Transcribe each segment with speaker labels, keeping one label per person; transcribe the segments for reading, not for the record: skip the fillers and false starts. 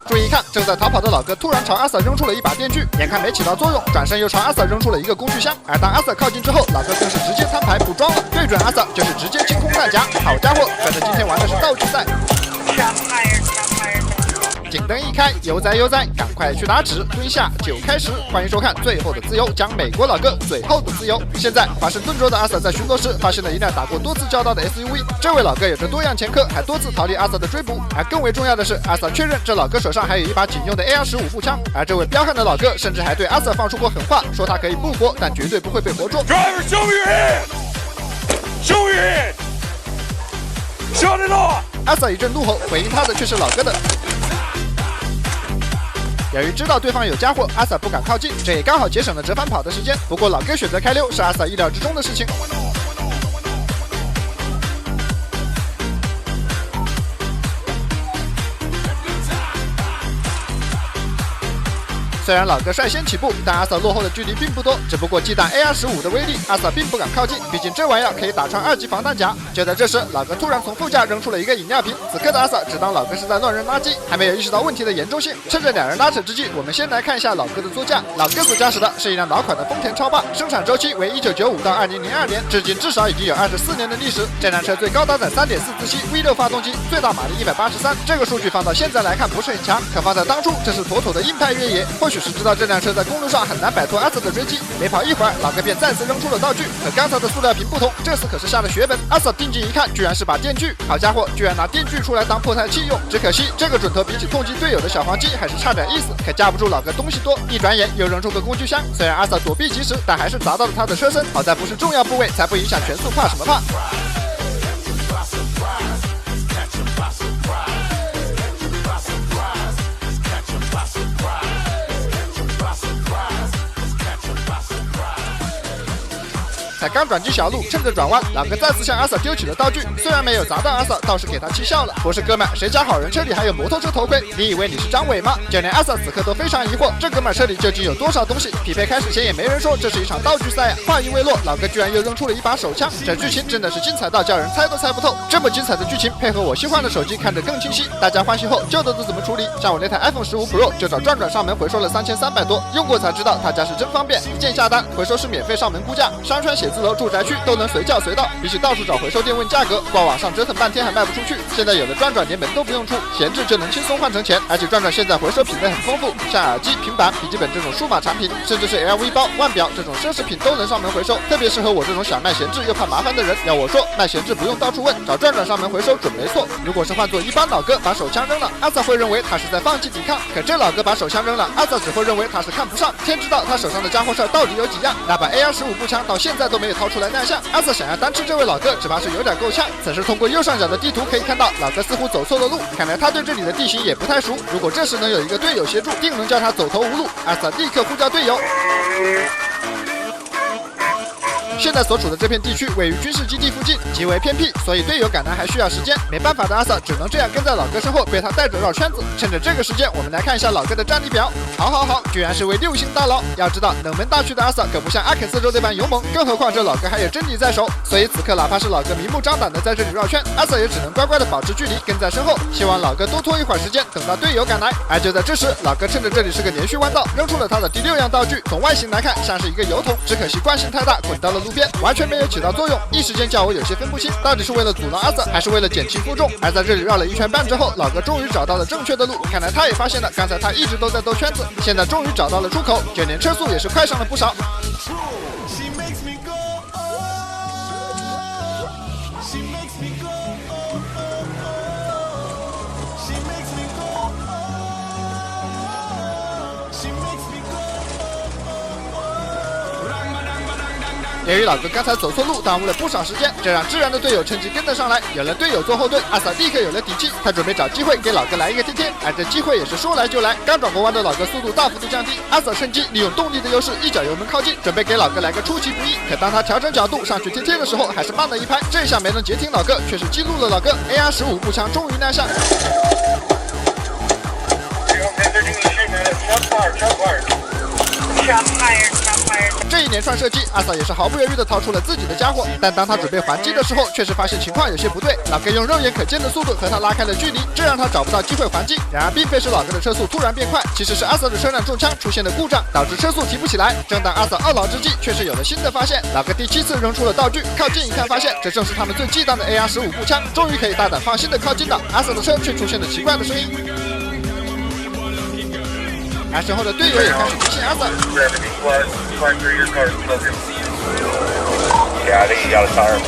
Speaker 1: 注意一看，正在逃跑的老哥突然朝阿 Sir 扔出了一把电锯，眼看没起到作用，转身又朝阿 Sir 扔出了一个工具箱。而当阿 Sir 靠近之后，老哥更是直接摊牌不装了，对准阿 Sir 就是直接清空弹夹。好家伙，反正今天玩的是道具赛。警灯一开，悠哉悠哉，赶快去打纸，蹲下就开始。欢迎收看《最后的自由》，讲美国老哥最后的自由。现在华盛顿州的阿 Sir 在巡逻时发现了一辆打过多次交道的 SUV， 这位老哥有着多样前科，还多次逃离阿 Sir 的追捕。而更为重要的是，阿 Sir 确认这老哥手上还有一把警用的 AR-15步枪。而这位彪悍的老哥甚至还对阿 Sir 放出过狠话，说他可以不活，但绝对不会被活捉。
Speaker 2: Driver, show me your hand! Show me your hand! Shut it off!
Speaker 1: 阿 Sir 一阵怒吼，回应他的却是老哥的。由于知道对方有家伙，阿 Sir 不敢靠近，这也刚好节省了折返跑的时间。不过老哥选择开溜是阿 Sir 意料之中的事情。虽然老哥率先起步，但阿 Sir 落后的距离并不多。只不过忌惮 AR-15的威力，阿 Sir 并不敢靠近，毕竟这玩意儿可以打穿2级防弹甲。就在这时，老哥突然从副驾扔出了一个饮料瓶。此刻的阿 Sir 只当老哥是在乱扔垃圾，还没有意识到问题的严重性。趁着两人拉扯之际，我们先来看一下老哥的座驾。老哥所驾驶的是一辆老款的丰田超霸，生产周期为1995到2002年，至今至少已经有24年的历史。这辆车最高搭载3.4自吸 V6 发动机，最大马力183。这个数据放到现在来看不是很强，可放在当初这是妥妥的硬派越野。或许是知道这辆车在公路上很难摆脱阿 Sir 的追击，没跑一会儿，老哥便再次扔出了道具。和刚才的塑料瓶不同，这次可是下了血本。阿 Sir 定睛一看，居然是把电锯。好家伙，居然拿电锯出来当破菜器用。只可惜这个准头比起痛击队友的小黄鸡还是差点意思。可架不住老哥东西多，一转眼又扔出个工具箱。虽然阿 Sir 躲避及时，但还是砸到了他的车身。好在不是重要部位，才不影响全速，怕什么怕？才刚转进小路，趁着转弯，老哥再次向阿 Sir 丢起了道具。虽然没有砸到阿 Sir， 倒是给他气笑了。不是哥们，谁家好人车里还有摩托车头盔？你以为你是张伟吗？就连阿 Sir 此刻都非常疑惑，这哥们车里究竟有多少东西？匹配开始前也没人说这是一场道具赛啊！话音未落，老哥居然又扔出了一把手枪。这剧情真的是精彩到叫人猜都猜不透。这么精彩的剧情，配合我新换的手机，看着更清晰。大家换新后旧的都怎么处理？像我那台 iPhone 15 Pro 就找转转上门回收了3300多，用过才知道他家是真方便，一键下单，回收是免费上门估价，商圈、写字楼、住宅区都能随叫随到。比起到处找回收店问价格，挂网上折腾半天还卖不出去。现在有了转转，连门都不用出，闲置就能轻松换成钱。而且转转现在回收品类很丰富，像耳机、平板、笔记本这种数码产品，甚至是 LV 包、腕表这种奢侈品都能上门回收，特别适合我这种想卖闲置又怕麻烦的人。要我说，卖闲置不用到处问，找转转上门回收准没错。如果是换做一般老哥把手枪扔了，阿 Sir 会认为他是在放弃抵抗，可这老哥把手枪扔了，阿 Sir 只会认为他是看不上。天知道他手上的家伙事儿到底有几样，那把 AR-15步枪到现在都没有掏出来亮相。阿 Sir 想要单吃这位老哥，只怕是有点够呛。此时通过右上角的地图可以看到，老哥似乎走错了路，看来他对这里的地形也不太熟。如果这时能有一个队友协助，定能叫他走投无路。阿 Sir 立刻呼叫队友。现在所处的这片地区位于军事基地附近，极为偏僻，所以队友赶来还需要时间。没办法的阿 Sir 只能这样跟在老哥身后，被他带着绕圈子。趁着这个时间，我们来看一下老哥的战力表。好，居然是位6星大佬。要知道冷门大区的阿 Sir 可不像阿肯色州那般勇猛，更何况这老哥还有真理在手。所以此刻哪怕是老哥明目张胆的在这里绕圈，阿 Sir 也只能乖乖的保持距离，跟在身后，希望老哥多拖一会儿时间，等到队友赶来。而就在这时，老哥趁着这里是个连续弯道，扔出了他的第6样道具。从外形来看，像是一个油桶，只可惜惯性太大，滚到了路边，完全没有起到作用，一时间叫我有些分不清，到底是为了阻挠阿 Sir， 还是为了减轻负重。而在这里绕了一圈半之后，老哥终于找到了正确的路，看来他也发现了刚才他一直都在兜圈子，现在终于找到了出口，就连车速也是快上了不少。由于老哥刚才走错路，耽误了不少时间，这让自然的队友趁机跟得上来。有了队友做后盾，阿 Sir 立刻有了底气，他准备找机会给老哥来一个贴贴。而这机会也是说来就来，刚转过弯的老哥速度大幅度降低，阿 Sir 趁机利用动力的优势，一脚油门靠近，准备给老哥来个出其不意。可当他调整角度上去贴贴的时候，还是慢了一拍，这下没能截停老哥，却是激怒了老哥。AR-15步枪终于亮相。Shot fired. 这一连串射击，阿萨也是毫不犹豫地掏出了自己的家伙，但当他准备还击的时候，确实发现情况有些不对。老哥用肉眼可见的速度和他拉开了距离，这让他找不到机会还击。然而并非是老哥的车速突然变快，其实是阿萨的车辆中枪出现了故障，导致车速提不起来。正当阿萨懊恼之际，却是有了新的发现。老哥第7次扔出了道具，靠近一看发现这正是他们最忌惮的 AR-15步枪，终于可以大胆放心的靠近了。阿萨的车却出现了奇怪的声音，而身后的队友也开始提醒阿萨。
Speaker 2: Yeah, I think you got a tire.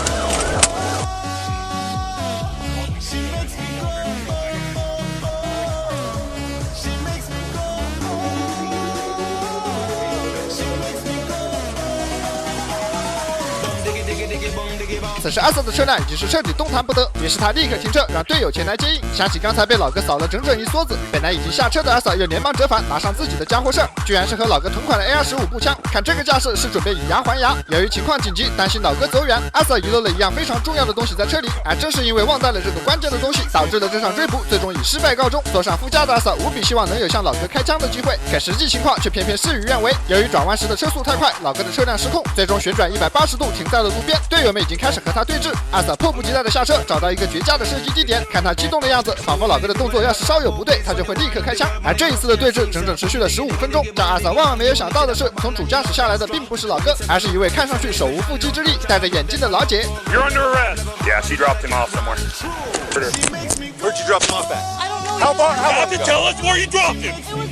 Speaker 1: 此时阿萨的车辆已经是彻底动弹不得，于是他立刻停车，让队友前来接应。想起刚才被老哥扫了整整一梭子，本来已经下车的阿萨又连忙折返，拿上自己的家伙事儿，居然是和老哥同款的 AR-15步枪。看这个架势，是准备以牙还牙。由于情况紧急，担心老哥走远，阿萨遗漏了一样非常重要的东西在车里，而正是因为忘带了这个关键的东西，导致了这场追捕最终以失败告终。坐上副驾的阿萨无比希望能有向老哥开枪的机会，可实际情况却偏偏事与愿违。由于转弯时的车速太快，老哥的车辆失控，最终旋转180度停在了路边。队友们已经开始和他对峙，阿萨迫不及待的下车，找到一个绝佳的射击地点。看他激动的样子，仿佛老哥的动作要是稍有不对，他就会立刻开枪。而这一次的对峙整整持续了15分钟。让阿萨万万没有想到的是，从主驾驶下来的并不是老哥，而是一位看上去手无缚鸡之力、戴着眼镜的老姐。
Speaker 2: You're under arrest. Yeah, she dropped him off somewhere. Where'd you drop him off at?
Speaker 3: I don't know.
Speaker 2: How far? You have to tell us where you dropped him.
Speaker 3: It was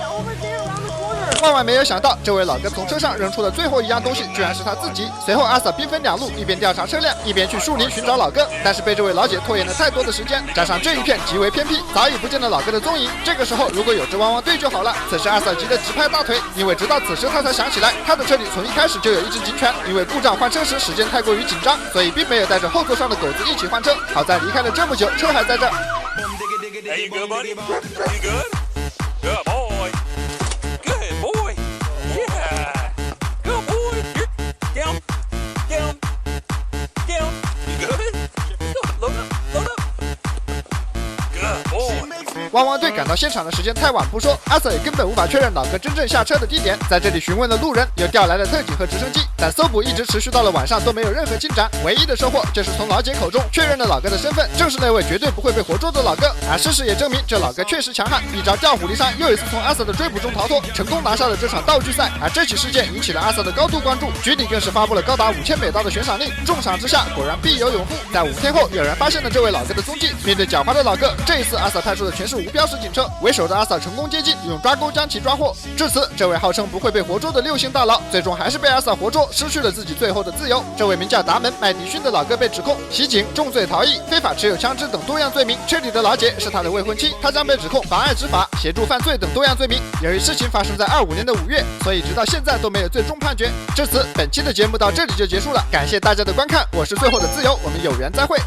Speaker 3: over there around the corner.
Speaker 1: 万万没有想到，这位老哥从车上扔出的最后一样东西，居然是他自己。随后，阿萨兵分两路，一边调查车辆，一边去树林寻找老哥。但是被这位老姐拖延了太多的时间，加上这一片极为偏僻，早已不见了老哥的踪影。这个时候，如果有只汪汪队就好了。此时，阿萨急得直拍大腿，因为直到此时他才想起来，他的车里从一开始就有一只警犬，因为故障换车时时间太过于紧张，所以并没有带着后座上的狗子一起换车。好在离开了这么久，车还在这儿。
Speaker 2: Hey, you good, buddy? You good? Good boy. Good boy. Yeah. Good boy. You're down. Down. Down. You good? Load up. Load up. Good boy.
Speaker 1: 汪汪队赶到现场的时间太晚不说，阿瑟也根本无法确认老哥真正下车的地点。在这里询问了路人，又调来了特警和直升机，但搜捕一直持续到了晚上都没有任何进展。唯一的收获就是从老姐口中确认了老哥的身份，正是那位绝对不会被活捉的老哥。而事实也证明，这老哥确实强悍，一招调虎离山，又一次从阿瑟的追捕中逃脱，成功拿下了这场道具赛。而这起事件引起了阿瑟的高度关注，局里更是发布了高达5000美刀的悬赏令，重赏之下果然必有勇夫。在5天后，有人发现了这位老哥的踪迹。面对狡猾的老哥，这一次阿瑟派出的全是无标识警车，为首的阿萨成功接近，用抓钩将其抓获。至此，这位号称不会被活捉的6星大佬，最终还是被阿萨活捉，失去了自己最后的自由。这位名叫达门·麦迪逊的老哥被指控袭警、重罪逃逸、非法持有枪支等多样罪名。车里的老姐是他的未婚妻，他将被指控妨碍执法、协助犯罪等多样罪名。由于事情发生在25年的5月，所以直到现在都没有最终判决。至此，本期的节目到这里就结束了，感谢大家的观看，我是最后的自由，我们有缘再会。